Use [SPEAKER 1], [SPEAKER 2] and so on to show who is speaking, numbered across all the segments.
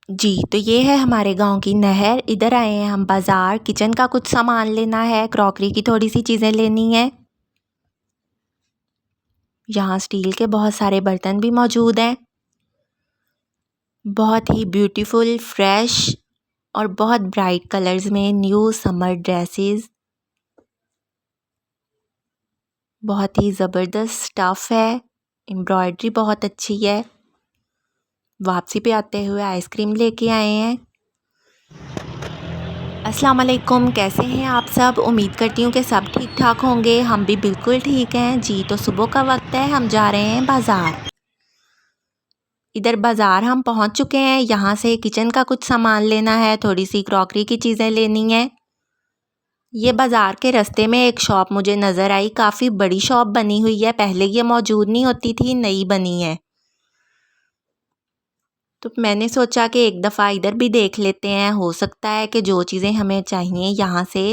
[SPEAKER 1] जी, तो ये है हमारे गांव की नहर। इधर आए हैं हम बाज़ार, किचन का कुछ सामान लेना है, क्रॉकरी की थोड़ी सी चीज़ें लेनी है। यहाँ स्टील के बहुत सारे बर्तन भी मौजूद हैं। बहुत ही ब्यूटीफुल, फ्रेश और बहुत ब्राइट कलर्स में न्यू समर ड्रेसेस। बहुत ही ज़बरदस्त स्टफ़ है, एम्ब्रॉयडरी बहुत अच्छी है। वापसी पे आते हुए आइसक्रीम लेके आए हैं। अस्सलाम वालेकुम, कैसे हैं आप सब? उम्मीद करती हूँ कि सब ठीक ठाक होंगे। हम भी बिल्कुल ठीक हैं जी। तो सुबह का वक्त है, हम जा रहे हैं बाज़ार। इधर बाज़ार हम पहुँच चुके हैं। यहाँ से किचन का कुछ सामान लेना है, थोड़ी सी क्रॉकरी की चीज़ें लेनी है। ये बाज़ार के रास्ते में एक शॉप मुझे नज़र आई, काफ़ी बड़ी शॉप बनी हुई है। पहले ये मौजूद नहीं होती थी, नई बनी है। तो मैंने सोचा कि एक दफ़ा इधर भी देख लेते हैं, हो सकता है कि जो चीज़ें हमें चाहिए यहाँ से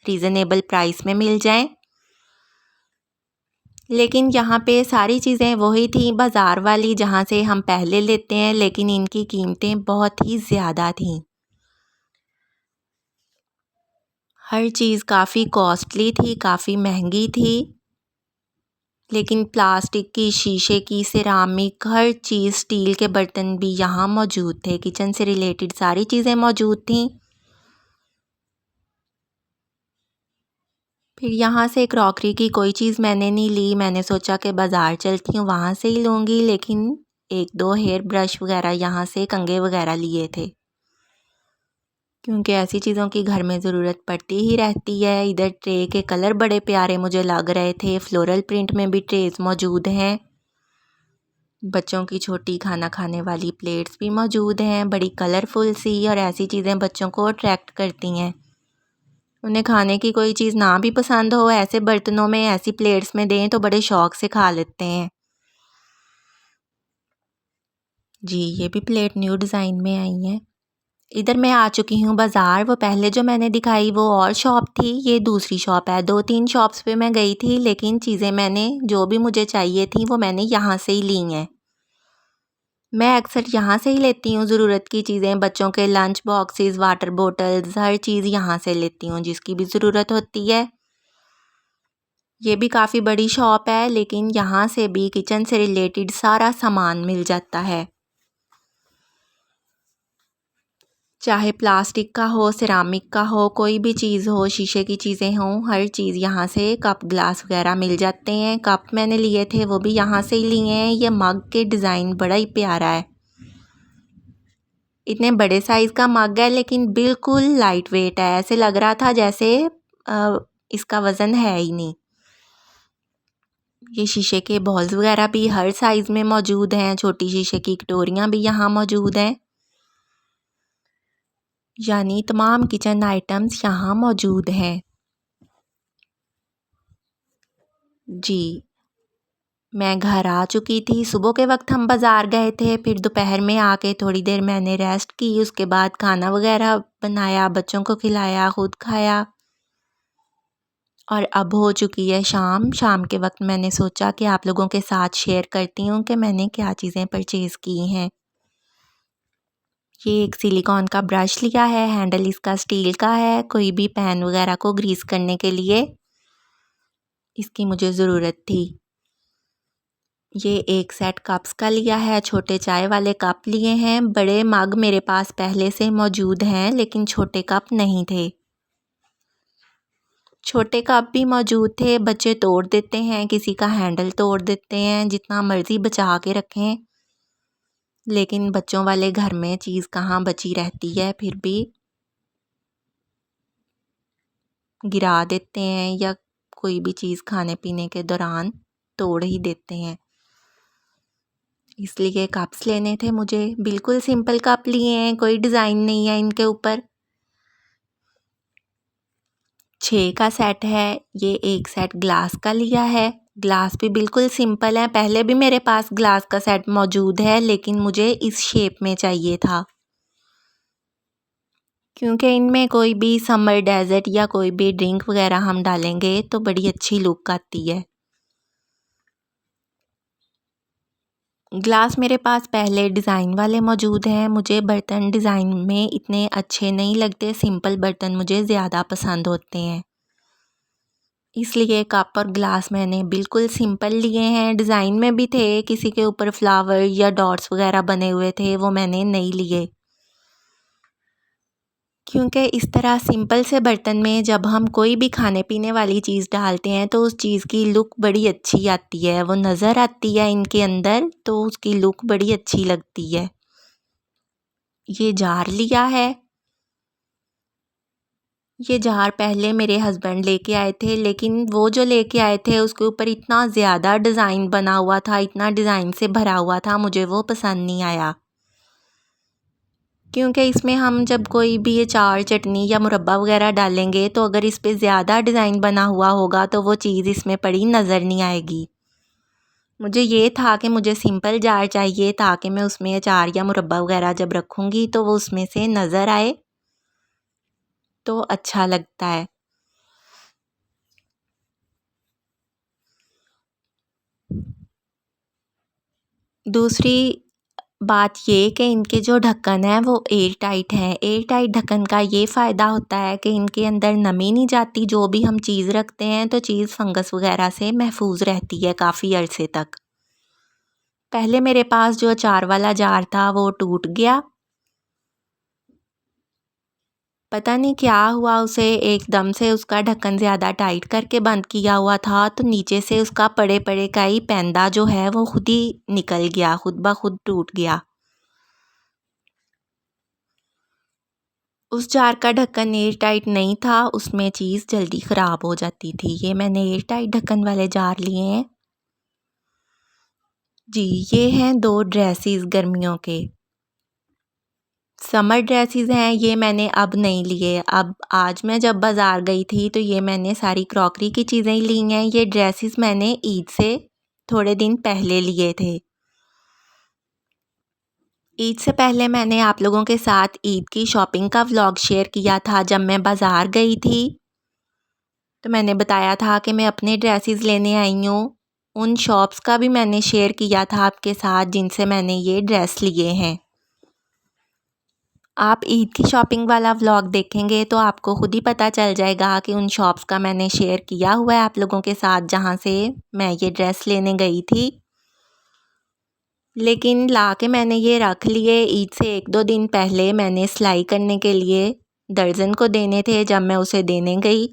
[SPEAKER 1] रीज़नेबल प्राइस में मिल जाएं। लेकिन यहाँ पे सारी चीज़ें वही थी बाज़ार वाली जहाँ से हम पहले लेते हैं, लेकिन इनकी कीमतें बहुत ही ज़्यादा थीं। हर चीज़ काफ़ी कॉस्टली थी, काफ़ी महंगी थी। लेकिन प्लास्टिक की, शीशे की, सिरामिक, हर चीज़, स्टील के बर्तन भी यहाँ मौजूद थे। किचन से रिलेटेड सारी चीज़ें मौजूद थीं। फिर यहाँ से क्रॉकरी की कोई चीज़ मैंने नहीं ली। मैंने सोचा कि बाज़ार चलती हूँ, वहाँ से ही लूँगी। लेकिन एक दो हेयर ब्रश वगैरह यहाँ से, कंघे वगैरह लिए थे, क्योंकि ऐसी चीज़ों की घर में ज़रूरत पड़ती ही रहती है। इधर ट्रे के कलर बड़े प्यारे मुझे लग रहे थे। फ्लोरल प्रिंट में भी ट्रेस मौजूद हैं। बच्चों की छोटी खाना खाने वाली प्लेट्स भी मौजूद हैं, बड़ी कलरफुल सी। और ऐसी चीज़ें बच्चों को अट्रैक्ट करती हैं। उन्हें खाने की कोई चीज़ ना भी पसंद हो, ऐसे बर्तनों में, ऐसी प्लेट्स में दें तो बड़े शौक़ से खा लेते हैं। जी, ये भी प्लेट न्यू डिज़ाइन में आई हैं। इधर मैं आ चुकी हूँ बाज़ार। वो पहले जो मैंने दिखाई वो और शॉप थी, ये दूसरी शॉप है। 2-3 शॉप्स पे मैं गई थी, लेकिन चीज़ें मैंने जो भी मुझे चाहिए थी वो मैंने यहाँ से ही ली हैं। मैं अक्सर यहाँ से ही लेती हूँ ज़रूरत की चीज़ें, बच्चों के लंच बॉक्सेस, वाटर बॉटल्स, हर चीज़ यहाँ से लेती हूँ जिसकी भी ज़रूरत होती है। ये भी काफ़ी बड़ी शॉप है, लेकिन यहाँ से भी किचन से रिलेटेड सारा सामान मिल जाता है। चाहे प्लास्टिक का हो, सिरामिक का हो, कोई भी चीज़ हो, शीशे की चीज़ें हों, हर चीज़ यहाँ से, कप ग्लास वगैरह मिल जाते हैं। कप मैंने लिए थे वो भी यहाँ से ही लिए हैं। ये मग के डिज़ाइन बड़ा ही प्यारा है। इतने बड़े साइज़ का मग है, लेकिन बिल्कुल लाइट वेट है। ऐसे लग रहा था जैसे इसका वज़न है ही नहीं। ये शीशे के बॉल्स वगैरह भी हर साइज़ में मौजूद हैं। छोटी शीशे की कटोरियाँ भी यहाँ मौजूद हैं। यानी तमाम किचन आइटम्स यहाँ मौजूद हैं। जी, मैं घर आ चुकी थी। सुबह के वक्त हम बाज़ार गए थे, फिर दोपहर में आके थोड़ी देर मैंने रेस्ट की। उसके बाद खाना वगैरह बनाया, बच्चों को खिलाया, खुद खाया। और अब हो चुकी है शाम। शाम के वक्त मैंने सोचा कि आप लोगों के साथ शेयर करती हूँ कि मैंने क्या चीज़ें परचेज़ की हैं। ये एक सिलिकॉन का ब्रश लिया है, हैंडल इसका स्टील का है, कोई भी पैन वगैरह को ग्रीस करने के लिए इसकी मुझे ज़रूरत थी। ये एक सेट कप्स का लिया है, छोटे चाय वाले कप लिए हैं। बड़े मग मेरे पास पहले से मौजूद हैं, लेकिन छोटे कप नहीं थे। छोटे कप भी मौजूद थे, बच्चे तोड़ देते हैं, किसी का हैंडल तोड़ देते हैं, जितना मर्ज़ी बचा के रखें। लेकिन बच्चों वाले घर में चीज़ कहाँ बची रहती है, फिर भी गिरा देते हैं या कोई भी चीज़ खाने पीने के दौरान तोड़ ही देते हैं। इसलिए कप्स लेने थे मुझे। बिल्कुल सिंपल कप लिए हैं, कोई डिज़ाइन नहीं है इनके ऊपर। 6 का सेट है। ये एक सेट ग्लास का लिया है। ग्लास भी बिल्कुल सिंपल है। पहले भी मेरे पास ग्लास का सेट मौजूद है, लेकिन मुझे इस शेप में चाहिए था, क्योंकि इनमें कोई भी समर डेज़र्ट या कोई भी ड्रिंक वगैरह हम डालेंगे तो बड़ी अच्छी लुक आती है। ग्लास मेरे पास पहले डिज़ाइन वाले मौजूद हैं। मुझे बर्तन डिज़ाइन में इतने अच्छे नहीं लगते, सिंपल बर्तन मुझे ज़्यादा पसंद होते हैं। इसलिए कप और ग्लास मैंने बिल्कुल सिंपल लिए हैं। डिज़ाइन में भी थे, किसी के ऊपर फ्लावर या डॉट्स वगैरह बने हुए थे, वो मैंने नहीं लिए। क्योंकि इस तरह सिंपल से बर्तन में जब हम कोई भी खाने पीने वाली चीज़ डालते हैं तो उस चीज़ की लुक बड़ी अच्छी आती है, वो नज़र आती है इनके अंदर, तो उसकी लुक बड़ी अच्छी लगती है। ये जार लिया है। ये जार पहले मेरे हस्बैंड लेके आए थे, लेकिन वो जो लेके आए थे उसके ऊपर इतना ज़्यादा डिज़ाइन बना हुआ था, इतना डिज़ाइन से भरा हुआ था, मुझे वो पसंद नहीं आया। क्योंकि इसमें हम जब कोई भी अचार, चटनी या मुरब्बा वगैरह डालेंगे तो अगर इस पे ज़्यादा डिज़ाइन बना हुआ होगा तो वो चीज़ इसमें पड़ी नज़र नहीं आएगी। मुझे ये था कि मुझे सिंपल जार चाहिए ताकि मैं उसमें अचार या मुरब्बा वगैरह जब रखूँगी तो वो उसमें से नज़र आए, तो अच्छा लगता है। दूसरी बात ये कि इनके जो ढक्कन है वो एयर टाइट हैं। एयर टाइट ढक्कन का ये फ़ायदा होता है कि इनके अंदर नमी नहीं जाती, जो भी हम चीज़ रखते हैं तो चीज़ फंगस वगैरह से महफूज रहती है काफ़ी अरसे तक। पहले मेरे पास जो अचार वाला जार था वो टूट गया। पता नहीं क्या हुआ उसे, एकदम से उसका ढक्कन ज़्यादा टाइट करके बंद किया हुआ था तो नीचे से उसका पड़े पड़े का ही पैंदा जो है वो खुद ही निकल गया, खुद ब खुद टूट गया। उस जार का ढक्कन एयर टाइट नहीं था, उसमें चीज़ जल्दी ख़राब हो जाती थी। ये मैंने एयर टाइट ढक्कन वाले जार लिए हैं। जी, ये हैं 2 ड्रेसेस गर्मियों के। समर ड्रेसेस हैं, ये मैंने अब नहीं लिए। अब आज मैं जब बाज़ार गई थी तो ये मैंने सारी क्रॉकरी की चीज़ें ली हैं। ये ड्रेसेस मैंने ईद से थोड़े दिन पहले लिए थे। ईद से पहले मैंने आप लोगों के साथ ईद की शॉपिंग का व्लॉग शेयर किया था जब मैं बाज़ार गई थी। तो मैंने बताया था कि मैं अपने ड्रेसेस लेने आई हूँ। उन शॉप्स का भी मैंने शेयर किया था आपके साथ जिनसे मैंने ये ड्रेस लिए हैं। आप ईद की शॉपिंग वाला व्लॉग देखेंगे तो आपको खुद ही पता चल जाएगा कि उन शॉप्स का मैंने शेयर किया हुआ है आप लोगों के साथ जहाँ से मैं ये ड्रेस लेने गई थी। लेकिन ला के मैंने ये रख लिए। ईद से 1-2 दिन पहले मैंने सिलाई करने के लिए दर्जन को देने थे। जब मैं उसे देने गई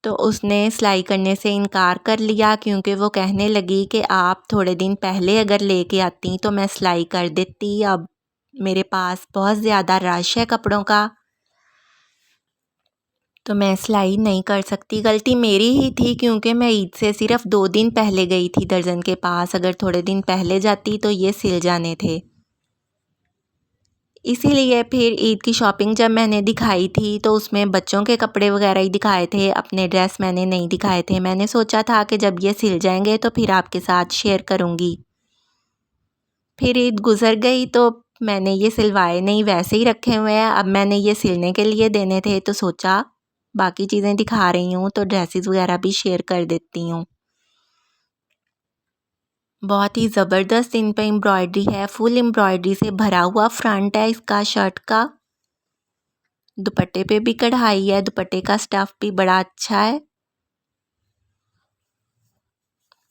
[SPEAKER 1] तो उसने सिलाई करने से इनकार कर लिया, क्योंकि वो कहने लगी कि आप थोड़े दिन पहले अगर लेके आती तो मैं सिलाई कर देती। अब मेरे पास बहुत ज़्यादा रश है कपड़ों का, तो मैं सिलाई नहीं कर सकती। गलती मेरी ही थी क्योंकि मैं ईद से सिर्फ़ 2 दिन पहले गई थी दर्जन के पास। अगर थोड़े दिन पहले जाती तो ये सिल जाने थे। इसीलिए फिर ईद की शॉपिंग जब मैंने दिखाई थी तो उसमें बच्चों के कपड़े वगैरह ही दिखाए थे, अपने ड्रेस मैंने नहीं दिखाए थे। मैंने सोचा था कि जब ये सिल जाएंगे तो फिर आपके साथ शेयर करूँगी। फिर ईद गुज़र गई तो मैंने ये सिलवाए नहीं, वैसे ही रखे हुए हैं। अब मैंने ये सिलने के लिए देने थे तो सोचा बाकी चीज़ें दिखा रही हूँ तो ड्रेसेस वगैरह भी शेयर कर देती हूँ। बहुत ही ज़बरदस्त इन पे एम्ब्रॉयडरी है, फुल एम्ब्रॉयडरी से भरा हुआ फ्रंट है इसका शर्ट का। दुपट्टे पे भी कढ़ाई है, दुपट्टे का स्टफ़ भी बड़ा अच्छा है।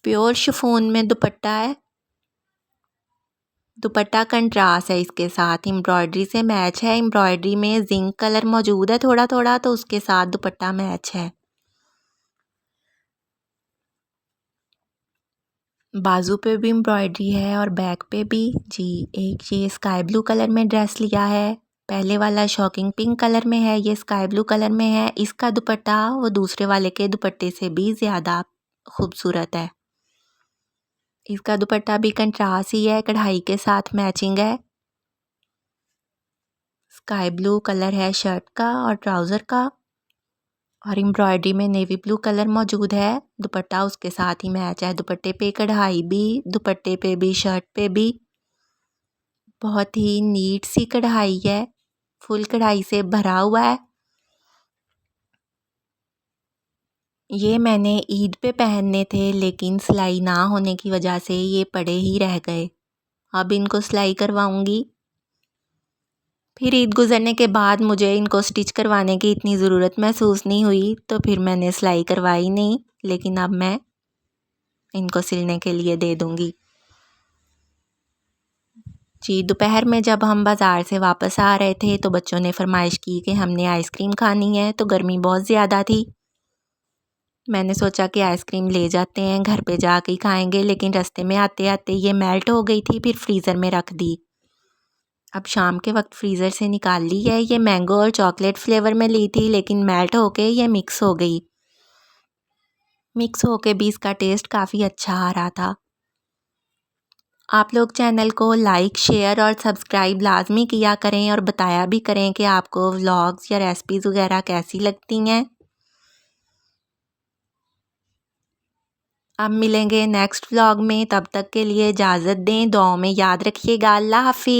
[SPEAKER 1] प्योर शिफॉन में दुपट्टा है। दुपट्टा कंट्रास्ट है इसके साथ, एम्ब्रॉयडरी से मैच है। एम्ब्रॉयडरी में जिंक कलर मौजूद है थोड़ा थोड़ा, तो उसके साथ दुपट्टा मैच है। बाजू पे भी एम्ब्रॉयडरी है और बैक पे भी। जी, एक ये स्काई ब्लू कलर में ड्रेस लिया है। पहले वाला शॉकिंग पिंक कलर में है, ये स्काई ब्लू कलर में है। इसका दुपट्टा वो दूसरे वाले के दुपट्टे से भी ज़्यादा खूबसूरत है। इसका दुपट्टा भी कंट्रास्ट ही है, कढ़ाई के साथ मैचिंग है। स्काई ब्लू कलर है शर्ट का और ट्राउज़र का, और एम्ब्रॉयडरी में नेवी ब्लू कलर मौजूद है। दुपट्टा उसके साथ ही मैच है। दुपट्टे पे कढ़ाई भी, दुपट्टे पे भी, शर्ट पे भी बहुत ही नीट सी कढ़ाई है, फुल कढ़ाई से भरा हुआ है। ये मैंने ईद पे पहनने थे लेकिन सिलाई ना होने की वजह से ये पड़े ही रह गए। अब इनको सिलाई करवाऊंगी। फिर ईद गुज़रने के बाद मुझे इनको स्टिच करवाने की इतनी ज़रूरत महसूस नहीं हुई तो फिर मैंने सिलाई करवाई नहीं, लेकिन अब मैं इनको सिलने के लिए दे दूंगी। जी, दोपहर में जब हम बाज़ार से वापस आ रहे थे तो बच्चों ने फरमाइश की कि हमने आइसक्रीम खानी है, तो गर्मी बहुत ज़्यादा थी। मैंने सोचा कि आइसक्रीम ले जाते हैं, घर पे जाके ही खाएंगे, लेकिन रास्ते में आते आते ये मेल्ट हो गई थी, फिर फ्रीज़र में रख दी। अब शाम के वक्त फ्रीज़र से निकाल ली है। ये मैंगो और चॉकलेट फ्लेवर में ली थी लेकिन मेल्ट होके ये मिक्स हो गई। मिक्स होके भी इसका टेस्ट काफ़ी अच्छा आ रहा था। आप लोग चैनल को लाइक, शेयर और सब्सक्राइब लाजमी किया करें और बताया भी करें कि आपको व्लॉग्स या रेसिपीज़ वगैरह कैसी लगती हैं। अब मिलेंगे नेक्स्ट व्लॉग में, तब तक के लिए इजाज़त दें। दुआओं में याद रखिएगा। अल्लाह हाफ़िज़।